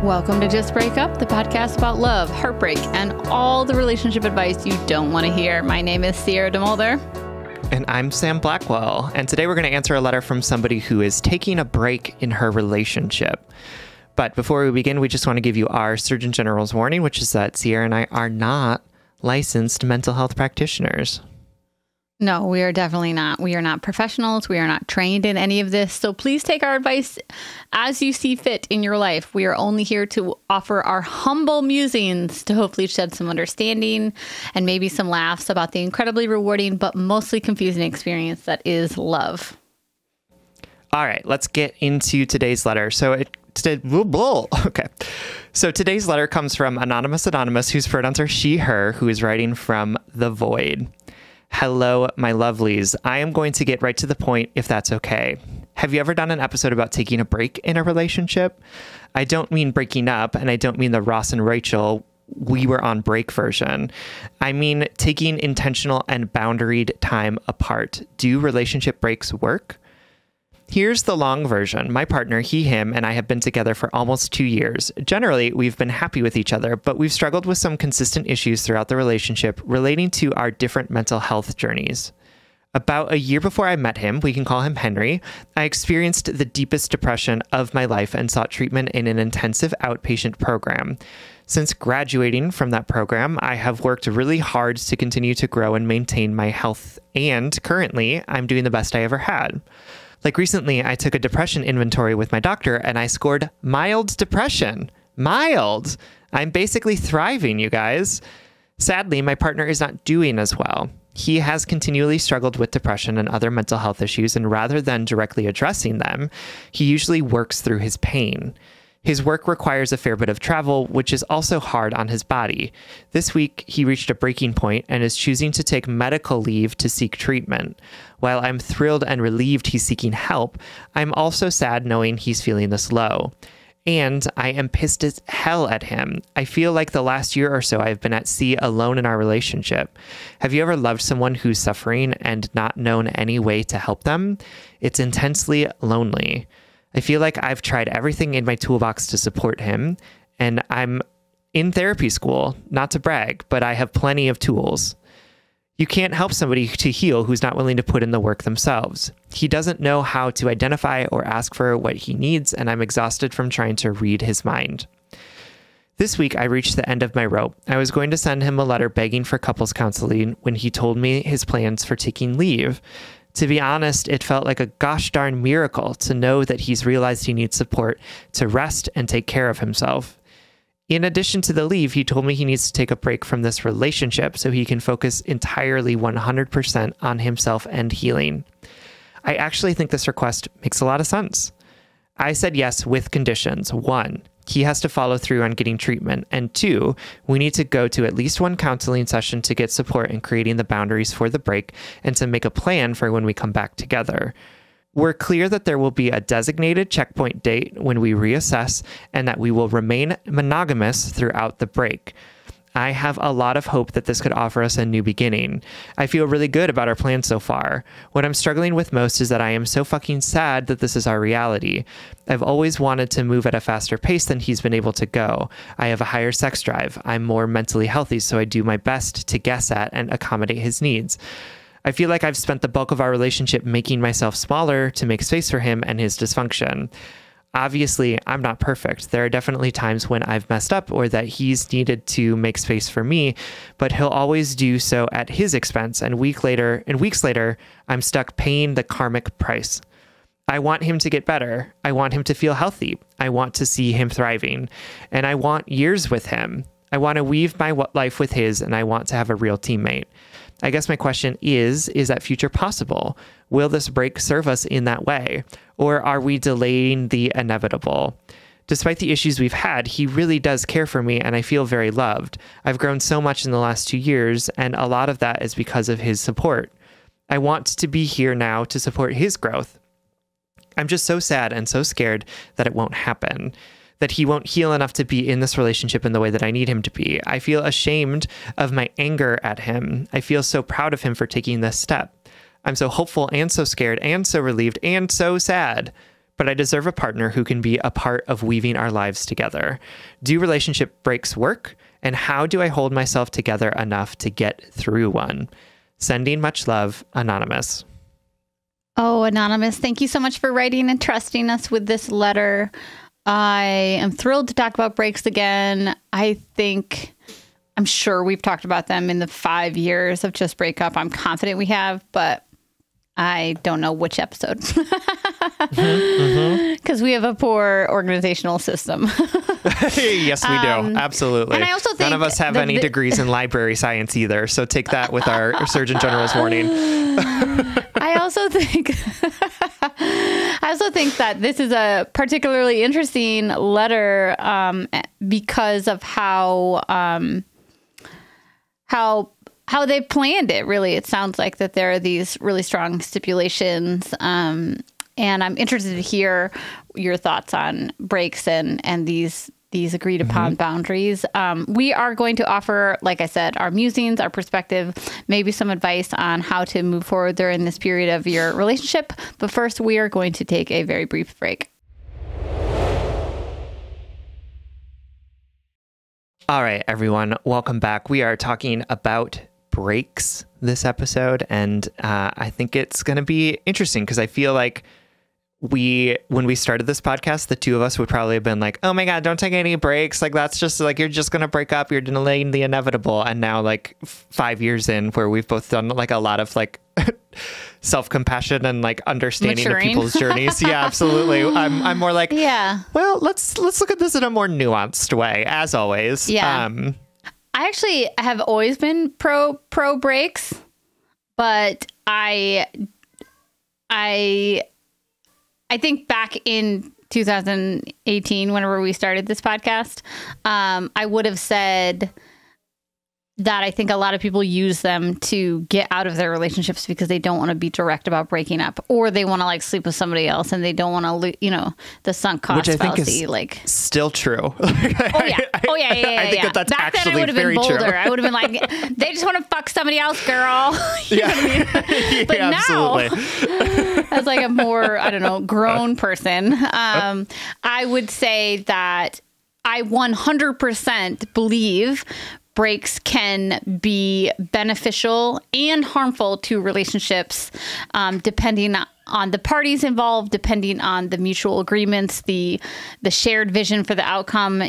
Welcome to Just Break Up, the podcast about love, heartbreak, and all the relationship advice you don't want to hear. My name is Sierra DeMulder. And I'm Sam Blackwell. And today we're going to answer a letter from somebody who is taking a break in her relationship. But before we begin, we just want to give you our Surgeon General's warning, which is that Sierra and I are not licensed mental health practitioners. No, we are definitely not. We are not professionals. We are not trained in any of this. So please take our advice as you see fit in your life. We are only here to offer our humble musings to hopefully shed some understanding and maybe some laughs about the incredibly rewarding but mostly confusing experience that is love. All right, let's get into today's letter. Okay. So today's letter comes from Anonymous, whose pronouns are she, her, who is writing from the void. Hello, my lovelies. I am going to get right to the point if that's okay. Have you ever done an episode about taking a break in a relationship? I don't mean breaking up, and I don't mean the Ross and Rachel we were on break version. I mean taking intentional and boundaried time apart. Do relationship breaks work? Here's the long version. My partner, he, him, and I have been together for almost 2 years. Generally, we've been happy with each other, but we've struggled with some consistent issues throughout the relationship relating to our different mental health journeys. About a year before I met him, we can call him Henry, I experienced the deepest depression of my life and sought treatment in an intensive outpatient program. Since graduating from that program, I have worked really hard to continue to grow and maintain my health, and currently, I'm doing the best I ever had. Like recently, I took a depression inventory with my doctor and I scored mild depression. Mild! I'm basically thriving, you guys. Sadly, my partner is not doing as well. He has continually struggled with depression and other mental health issues, and rather than directly addressing them, he usually works through his pain. His work requires a fair bit of travel, which is also hard on his body. This week, he reached a breaking point and is choosing to take medical leave to seek treatment. While I'm thrilled and relieved he's seeking help, I'm also sad knowing he's feeling this low. And I am pissed as hell at him. I feel like the last year or so I've been at sea alone in our relationship. Have you ever loved someone who's suffering and not known any way to help them? It's intensely lonely. I feel like I've tried everything in my toolbox to support him, and I'm in therapy school, not to brag, but I have plenty of tools. You can't help somebody to heal who's not willing to put in the work themselves. He doesn't know how to identify or ask for what he needs, and I'm exhausted from trying to read his mind. This week, I reached the end of my rope. I was going to send him a letter begging for couples counseling when he told me his plans for taking leave. To be honest, it felt like a gosh darn miracle to know that he's realized he needs support to rest and take care of himself. In addition to the leave, he told me he needs to take a break from this relationship so he can focus entirely 100% on himself and healing. I actually think this request makes a lot of sense. I said yes with conditions. 1, he has to follow through on getting treatment. And 2, we need to go to at least one counseling session to get support in creating the boundaries for the break and to make a plan for when we come back together. We're clear that there will be a designated checkpoint date when we reassess and that we will remain monogamous throughout the break. I have a lot of hope that this could offer us a new beginning. I feel really good about our plan so far. What I'm struggling with most is that I am so fucking sad that this is our reality. I've always wanted to move at a faster pace than he's been able to go. I have a higher sex drive. I'm more mentally healthy, so I do my best to guess at and accommodate his needs. I feel like I've spent the bulk of our relationship making myself smaller to make space for him and his dysfunction. Obviously, I'm not perfect. There are definitely times when I've messed up or that he's needed to make space for me, but he'll always do so at his expense, and weeks later, I'm stuck paying the karmic price. I want him to get better. I want him to feel healthy. I want to see him thriving, and I want years with him. I want to weave my life with his, and I want to have a real teammate. I guess my question is that future possible? Will this break serve us in that way? Or are we delaying the inevitable? Despite the issues we've had, he really does care for me and I feel very loved. I've grown so much in the last 2 years, and a lot of that is because of his support. I want to be here now to support his growth. I'm just so sad and so scared that it won't happen, that he won't heal enough to be in this relationship in the way that I need him to be. I feel ashamed of my anger at him. I feel so proud of him for taking this step. I'm so hopeful and so scared and so relieved and so sad. but I deserve a partner who can be a part of weaving our lives together. Do relationship breaks work? And how do I hold myself together enough to get through one? Sending much love, Anonymous. Oh, Anonymous, thank you so much for writing and trusting us with this letter. I am thrilled to talk about breaks again. I'm sure we've talked about them in the 5 years of Just Break Up. I'm confident we have, but I don't know which episode. Because we have a poor organizational system. Yes, we do. Absolutely. And I also think none of us have any degrees in library science either. So take that with our Surgeon General's warning. I also think that this is a particularly interesting letter because of how they planned it. Really, it sounds like that there are these really strong stipulations, and I'm interested to hear your thoughts on breaks and these agreed upon boundaries. We are going to offer, like I said, our musings, our perspective, maybe some advice on how to move forward during this period of your relationship. But first, we are going to take a very brief break. All right, everyone, welcome back. We are talking about breaks this episode, and I think it's going to be interesting because I feel like when we started this podcast, the two of us would probably have been like, oh my God, don't take any breaks. Like, that's just like, you're just going to break up. You're delaying the inevitable. And now like 5 years in, where we've both done like a lot of like self-compassion and like understanding of people's journeys. Yeah, absolutely. I'm more like, yeah, well, let's look at this in a more nuanced way, as always. Yeah. I actually have always been pro breaks, but I think back in 2018, whenever we started this podcast, I would have said that I think a lot of people use them to get out of their relationships because they don't want to be direct about breaking up, or they want to like sleep with somebody else and they don't want to, the sunk cost fallacy. Which I think is like still true. Oh yeah. I think that's back actually then I would have been bolder. True. I would have been like, they just want to fuck somebody else, girl. You know what I mean? But now, as like a more, grown person, I would say that I 100% believe breaks can be beneficial and harmful to relationships, depending on the parties involved, depending on the mutual agreements, the shared vision for the outcome.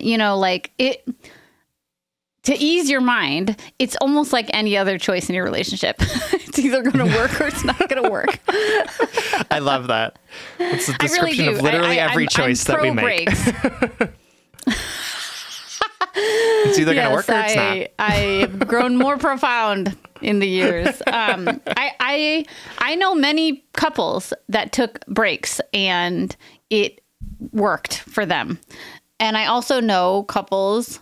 To ease your mind, it's almost like any other choice in your relationship. It's either going to work or it's not going to work. I love that. It's a description of literally every choice that we make. It's either going to work or it's not. I've grown more profound in the years. I know many couples that took breaks and it worked for them. And I also know couples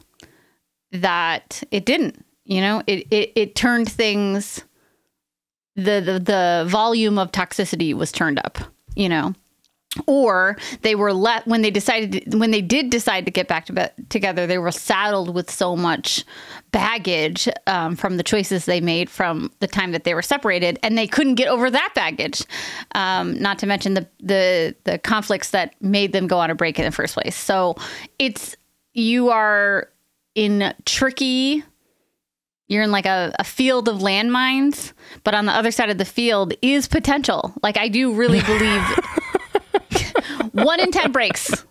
that it didn't. It turned things, the volume of toxicity was turned up, or they were when they did decide to get back together, they were saddled with so much baggage from the choices they made from the time that they were separated, and they couldn't get over that baggage. Not to mention the conflicts that made them go on a break in the first place. So you are you're in like a field of landmines, but on the other side of the field is potential. Like, I do really believe 1 in 10 breaks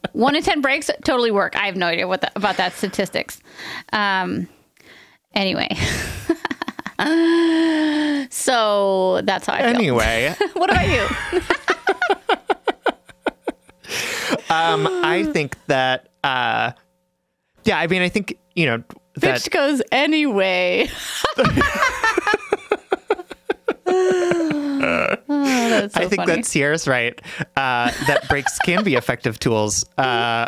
totally work. I have no idea about that statistics. Anyway. So that's how I feel. Anyway. What about you? I think that, I think, Bitch goes anyway. That's so I think funny. that Sierra's right. That breaks can be effective tools. I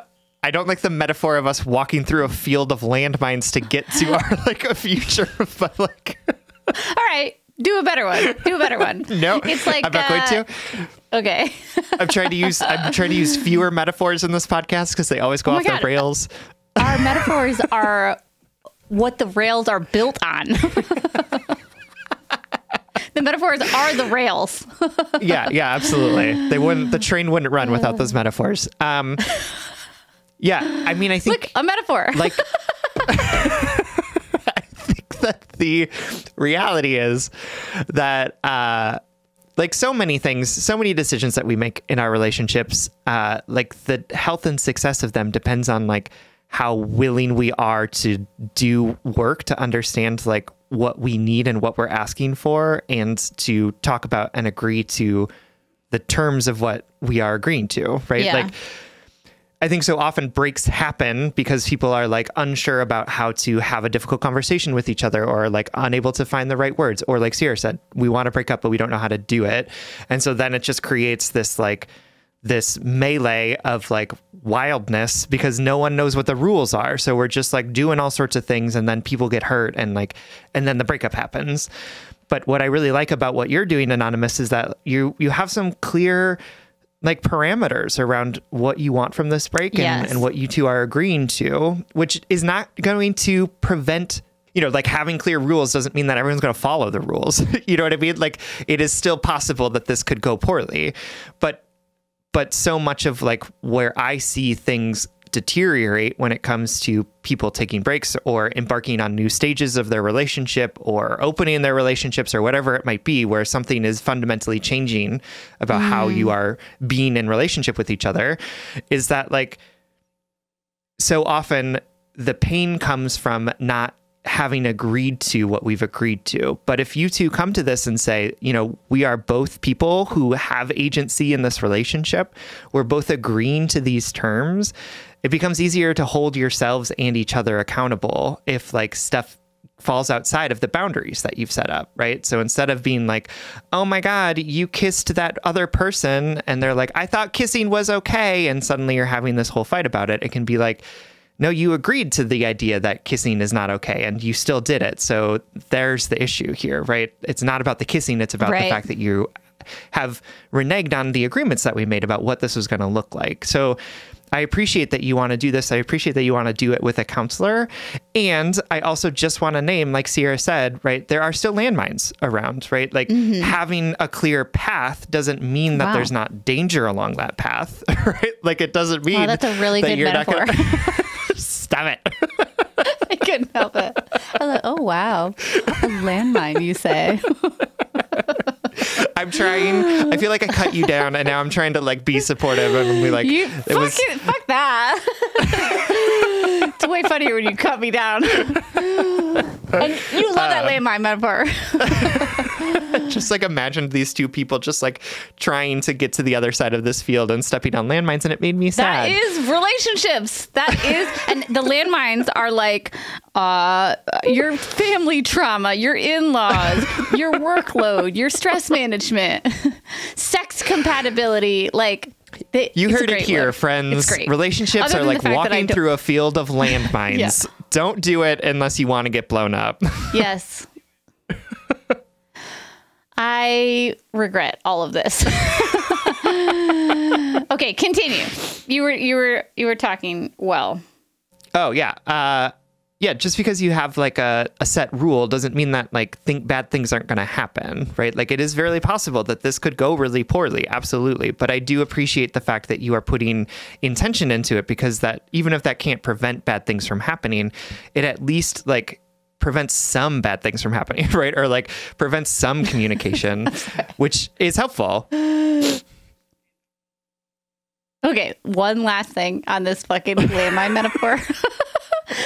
don't like the metaphor of us walking through a field of landmines to get to our a future, but all right, do a better one. No, it's like I'm not going to. Okay. I'm trying to use fewer metaphors in this podcast because they always go off the rails. Our metaphors are what the rails are built on. The metaphors are the rails. Yeah, absolutely. The train wouldn't run without those metaphors. Yeah, I mean, I think Look, a metaphor. Like, I think that the reality is that, like so many things, so many decisions that we make in our relationships, like the health and success of them depends on like how willing we are to do work to understand like what we need and what we're asking for, and to talk about and agree to the terms of what we are agreeing to, right? Yeah. Like, I think so often breaks happen because people are like unsure about how to have a difficult conversation with each other, or like unable to find the right words, or like Sierra said, we want to break up, but we don't know how to do it. And so then it just creates this like this melee of like wildness because no one knows what the rules are. So we're just like doing all sorts of things, and then people get hurt, and then the breakup happens. But what I really like about what you're doing, Anonymous, is that you have some clear like parameters around what you want from this break, and what you two are agreeing to, which is not going to prevent, like having clear rules doesn't mean that everyone's going to follow the rules. You know what I mean? Like it is still possible that this could go poorly, but so much of like where I see things deteriorate when it comes to people taking breaks or embarking on new stages of their relationship or opening their relationships or whatever it might be, where something is fundamentally changing about how you are being in relationship with each other, is that like so often the pain comes from not having agreed to what we've agreed to. But if you two come to this and say, we are both people who have agency in this relationship, we're both agreeing to these terms, it becomes easier to hold yourselves and each other accountable if like stuff falls outside of the boundaries that you've set up, right? So instead of being like, oh my God, you kissed that other person, and they're like, I thought kissing was okay, and suddenly you're having this whole fight about it, it can be like, no, you agreed to the idea that kissing is not okay, and you still did it. So there's the issue here, right? It's not about the kissing. It's about the fact that you have reneged on the agreements that we made about what this was going to look like. So I appreciate that you want to do this. I appreciate that you want to do it with a counselor. And I also just want to name, like Sierra said, right, there are still landmines around, right? Like having a clear path doesn't mean that there's not danger along that path, right? Like it doesn't mean that's a really good metaphor. Stop it. I couldn't help it. I was like, oh, wow. A landmine, you say. I'm trying. I feel like I cut you down, and now I'm trying to like be supportive and be like, fuck that. It's way funnier when you cut me down. And you love that landmine metaphor. Just like imagine these two people just like trying to get to the other side of this field and stepping on landmines, and it made me sad. That is relationships. That is, and the landmines are like your family trauma, your in-laws, your workload, your stress management, sex compatibility, like. You heard it here, friends. Relationships are like walking through a field of landmines. Yeah. Don't do it unless you want to get blown up. Yes. I regret all of this. Okay, continue. You were talking well. Oh yeah. Yeah, just because you have like a set rule doesn't mean that like bad things aren't going to happen, right? Like it is very possible that this could go really poorly, absolutely. But I do appreciate the fact that you are putting intention into it, because that even if that can't prevent bad things from happening, it at least like prevents some bad things from happening, right? Or like prevents some communication, which is helpful. Okay, one last thing on this fucking landmine metaphor.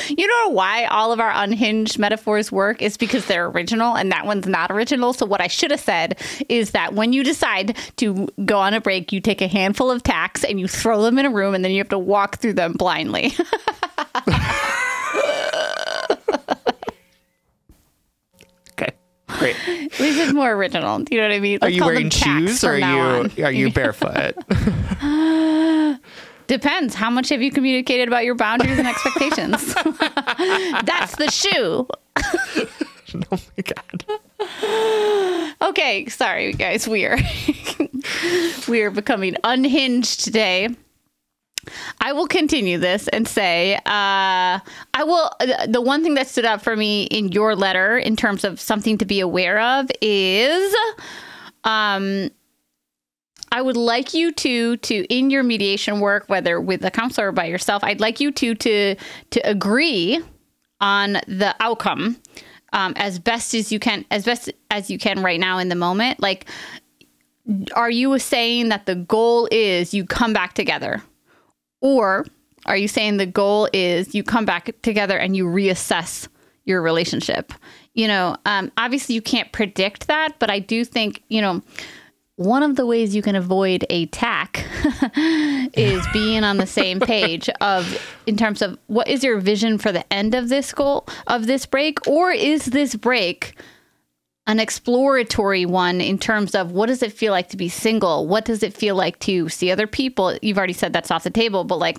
You know why all of our unhinged metaphors work? It's because they're original, and that one's not original. So what I should have said is that when you decide to go on a break, you take a handful of tacks and you throw them in a room, and then you have to walk through them blindly. Okay, great. At least it's more original. Do you know what I mean? Are you wearing shoes, or are you barefoot? Depends. How much have you communicated about your boundaries and expectations? That's the shoe. Oh my God. Okay. Sorry, guys. We are becoming unhinged today. I will continue this and say, the one thing that stood out for me in your letter in terms of something to be aware of is, I would like you to in your mediation work, whether with a counselor or by yourself, I'd like you to agree on the outcome, as best as you can right now in the moment. Like, are you saying that the goal is you come back together? Or are you saying the goal is you come back together and you reassess your relationship? Obviously you can't predict that, but I do think, one of the ways you can avoid a tack is being on the same page in terms of what is your vision for the end of this goal, of this break, or is this break an exploratory one in terms of what does it feel like to be single? What does it feel like to see other people? You've already said that's off the table, but like,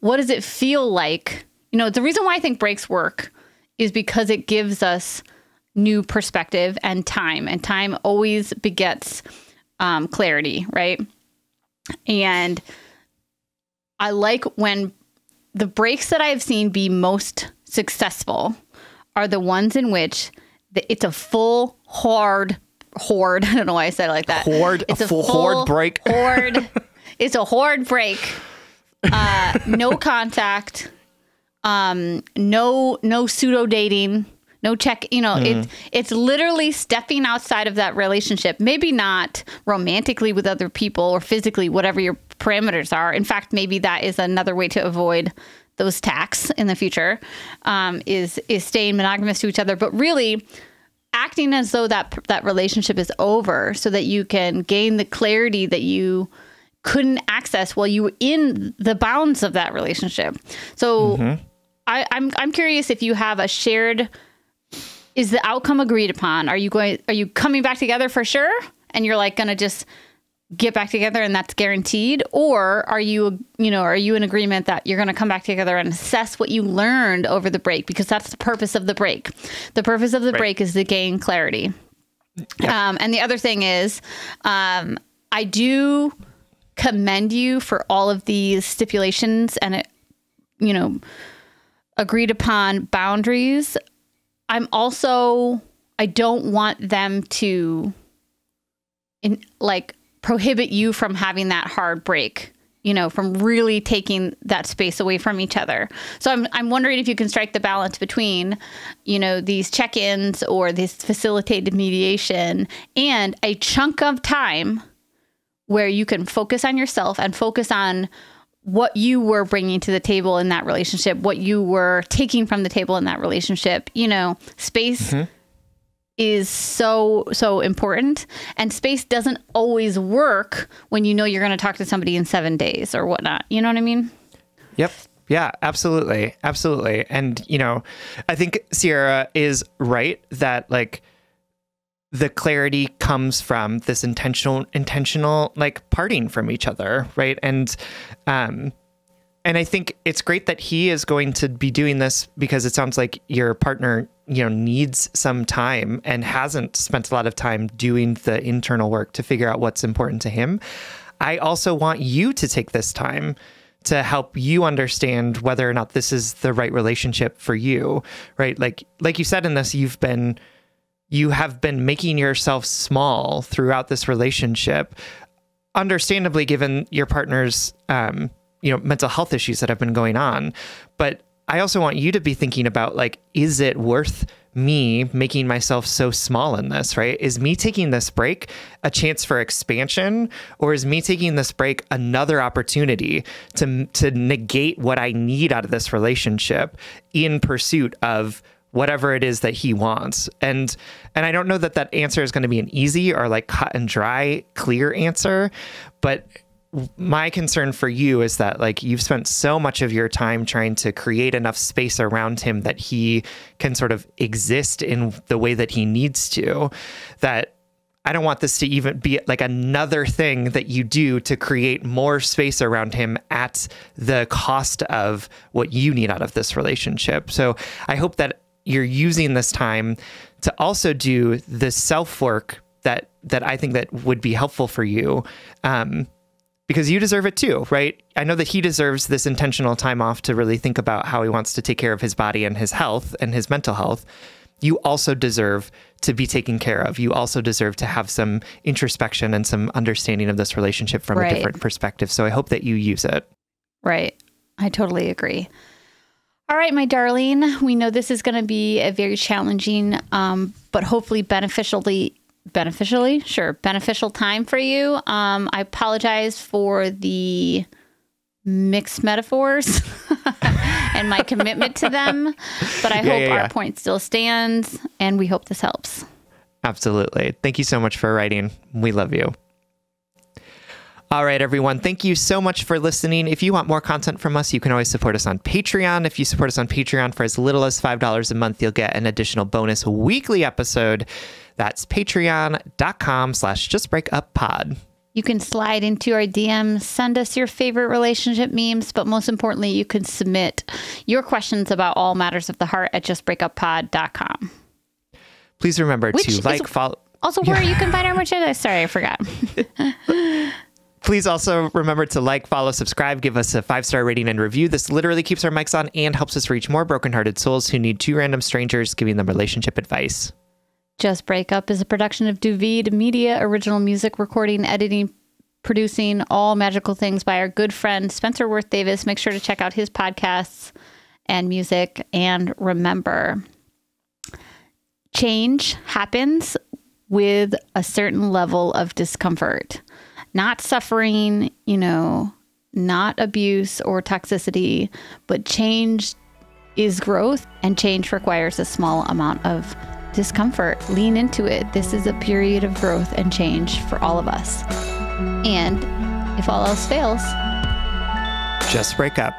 what does it feel like? The reason why I think breaks work is because it gives us new perspective and time always begets clarity, right? And I like when the breaks that I've seen be most successful are the ones in which it's a full horde. I don't know why I said it like that. It's a full horde break. It's a horde break. No contact. No pseudo dating. No check. It's literally stepping outside of that relationship. Maybe not romantically with other people or physically, whatever your parameters are. In fact, maybe that is another way to avoid those tacks in the future, is staying monogamous to each other, but really acting as though that relationship is over so that you can gain the clarity that you couldn't access while you were in the bounds of that relationship. So I'm curious if you have a shared, is the outcome agreed upon? Are you coming back together for sure? And you're like going to just get back together and that's guaranteed? Or are you in agreement that you're going to come back together and assess what you learned over the break? Because that's the purpose of the break. The purpose of the break is to gain clarity. Yeah. And the other thing is, I do commend you for all of these stipulations and, agreed upon boundaries. I don't want them to prohibit you from having that hard break, from really taking that space away from each other. So I'm wondering if you can strike the balance between, these check-ins or this facilitated mediation and a chunk of time where you can focus on yourself and focus on what you were bringing to the table in that relationship, what you were taking from the table in that relationship. Space is so important, and space doesn't always work when you're going to talk to somebody in 7 days or whatnot. You know what I mean? Yep. Yeah, absolutely. Absolutely. And, I think Sierra is right that the clarity comes from this intentional parting from each other. Right. And I think it's great that he is going to be doing this because it sounds like your partner, needs some time and hasn't spent a lot of time doing the internal work to figure out what's important to him. I also want you to take this time to help you understand whether or not this is the right relationship for you, right? Like you said in this, you have been making yourself small throughout this relationship, understandably given your partner's mental health issues that have been going on. But I also want you to be thinking about is it worth me making myself so small in this, right? Is me taking this break a chance for expansion, or is me taking this break another opportunity to negate what I need out of this relationship in pursuit of whatever it is that he wants? And I don't know that answer is going to be an easy or cut and dry, clear answer, but my concern for you is that you've spent so much of your time trying to create enough space around him that he can sort of exist in the way that he needs to, that I don't want this to even be another thing that you do to create more space around him at the cost of what you need out of this relationship. So I hope that you're using this time to also do the self-work that I think that would be helpful for you. because you deserve it too, right? I know that he deserves this intentional time off to really think about how he wants to take care of his body and his health and his mental health. You also deserve to be taken care of. You also deserve to have some introspection and some understanding of this relationship from a different perspective. So I hope that you use it. Right. I totally agree. All right, my darling, we know this is going to be a very challenging, but hopefully beneficial time for you. I apologize for the mixed metaphors and my commitment to them, but I hope our point still stands, and we hope this helps. Absolutely. Thank you so much for writing. We love you. All right, everyone. Thank you so much for listening. If you want more content from us, you can always support us on Patreon. If you support us on Patreon for as little as $5 a month, you'll get an additional bonus weekly episode. That's patreon.com/justbreakuppod. You can slide into our DMs, send us your favorite relationship memes, but most importantly, you can submit your questions about all matters of the heart at justbreakuppod.com. Please remember to like, follow. Also, where you can find our merchandise. Sorry, I forgot. Please also remember to like, follow, subscribe, give us a 5-star rating and review. This literally keeps our mics on and helps us reach more brokenhearted souls who need two random strangers giving them relationship advice. Just Break Up is a production of Duvid Media, original music, recording, editing, producing, all magical things by our good friend Spencer Worth Davis. Make sure to check out his podcasts and music. And remember, change happens with a certain level of discomfort. Not suffering, not abuse or toxicity, but change is growth, and change requires a small amount of discomfort. Lean into it. This is a period of growth and change for all of us. And if all else fails, just break up.